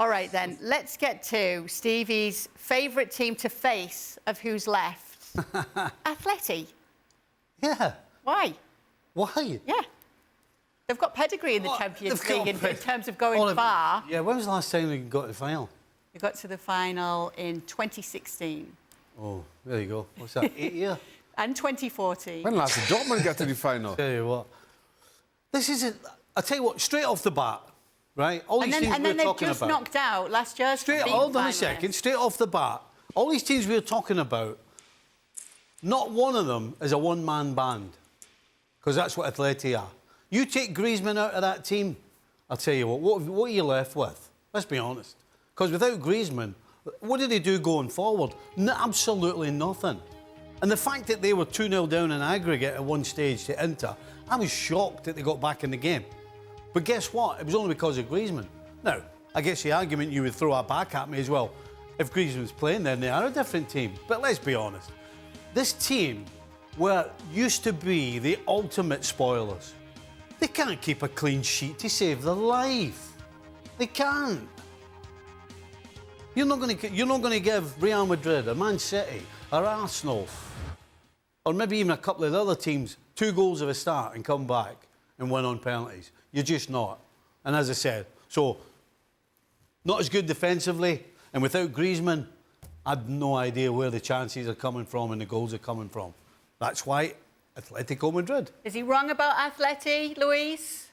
All right, then, let's get to Stevie's favourite team to face of who's left. Atleti. Yeah. Why? Why? Yeah. They've got pedigree in the Champions League in terms of going far. Yeah, when was the last time we got to the final? We got to the final in 2016. Oh, there you go. What's that, 8 years? And 2014. When last did Dortmund get to the final? Tell you what. This isn't... I tell you what, straight off the bat, right? All these teams we're talking about... And then they just knocked out last year. Hold on a second. Straight off the bat, all these teams we're talking about, not one of them is a one-man band. Because that's what Atleti are. You take Griezmann out of that team, I'll tell you what are you left with? Let's be honest. Because without Griezmann, what did they do going forward? Absolutely nothing. And the fact that they were 2-0 down in aggregate at one stage to Inter, I was shocked that they got back in the game. But guess what? It was only because of Griezmann. Now, I guess the argument you would throw back at me as well, if Griezmann's playing, then they are a different team. But let's be honest. This team used to be the ultimate spoilers. They can't keep a clean sheet to save their life. They can't. You're not going to give Real Madrid, or Man City, or Arsenal, or maybe even a couple of the other teams 2 goals of a start and come back and win on penalties. You're just not. And as I said, so not as good defensively, and without Griezmann, I've no idea where the chances are coming from and the goals are coming from. That's why Atletico Madrid. Is he wrong about Atleti, Luis?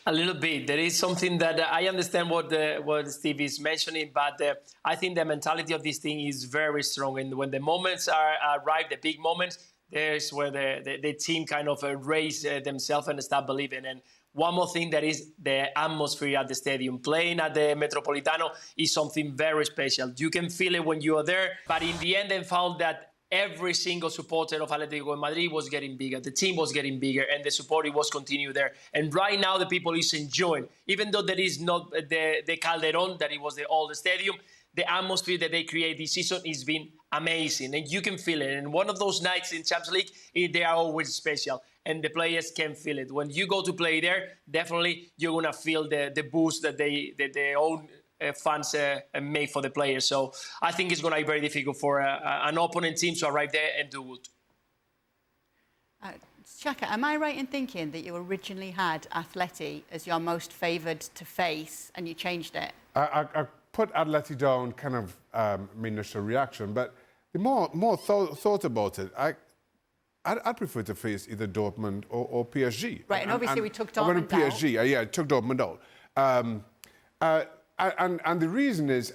A little bit. There is something that I understand what Steve is mentioning, but I think the mentality of this thing is very strong. And when the moments arrive, the big moments, there's where the team kind of raise themselves and start believing. And one more thing, that is the atmosphere at the stadium. Playing at the Metropolitano is something very special. You can feel it when you are there. But in the end, they found that every single supporter of Atletico Madrid was getting bigger. The team was getting bigger, and the support was continuing there. And right now, the people is enjoying. Even though there is not the Calderon, that it was the old stadium, the atmosphere that they create this season has been amazing. And you can feel it. And one of those nights in Champions League, they are always special. And the players can feel it. When you go to play there, definitely you're going to feel the boost that their own fans make for the players. So I think it's going to be very difficult for an opponent team to arrive there and do good. Xhaka, am I right in thinking that you originally had Atleti as your most favoured to face and you changed it? I put Atleti down, kind of my initial reaction, but the more thought about it, I'd prefer to face either Dortmund or PSG. Right, and obviously we took Dortmund out. PSG, yeah, I took Dortmund out. And the reason is,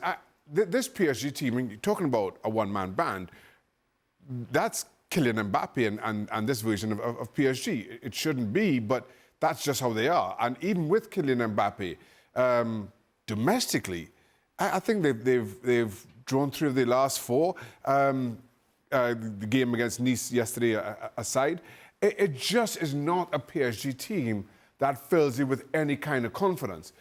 this PSG team, when you're talking about a one-man band, that's Kylian Mbappe and this version of PSG. It shouldn't be, but that's just how they are. And even with Kylian Mbappe, domestically, I think they've drawn 3 of their last 4. The game against Nice yesterday aside, it just is not a PSG team that fills you with any kind of confidence.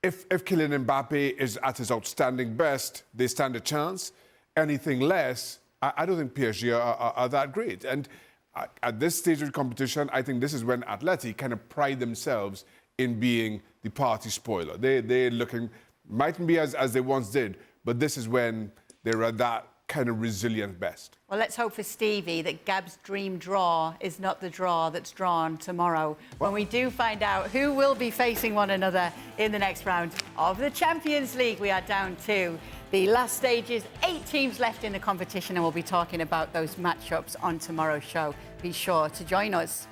If Kylian Mbappe is at his outstanding best, they stand a chance. Anything less, I don't think PSG are that great. And at this stage of the competition, I think this is when Atleti kind of pride themselves in being the party spoiler. They're looking, mightn't be as they once did, but this is when they're at that kind of resilient best. Well, let's hope for Stevie that Gab's dream draw is not the draw that's drawn tomorrow, when we do find out who will be facing one another in the next round of the Champions League. We are down to the last stages, 8 teams left in the competition, and we'll be talking about those matchups on tomorrow's show. Be sure to join us.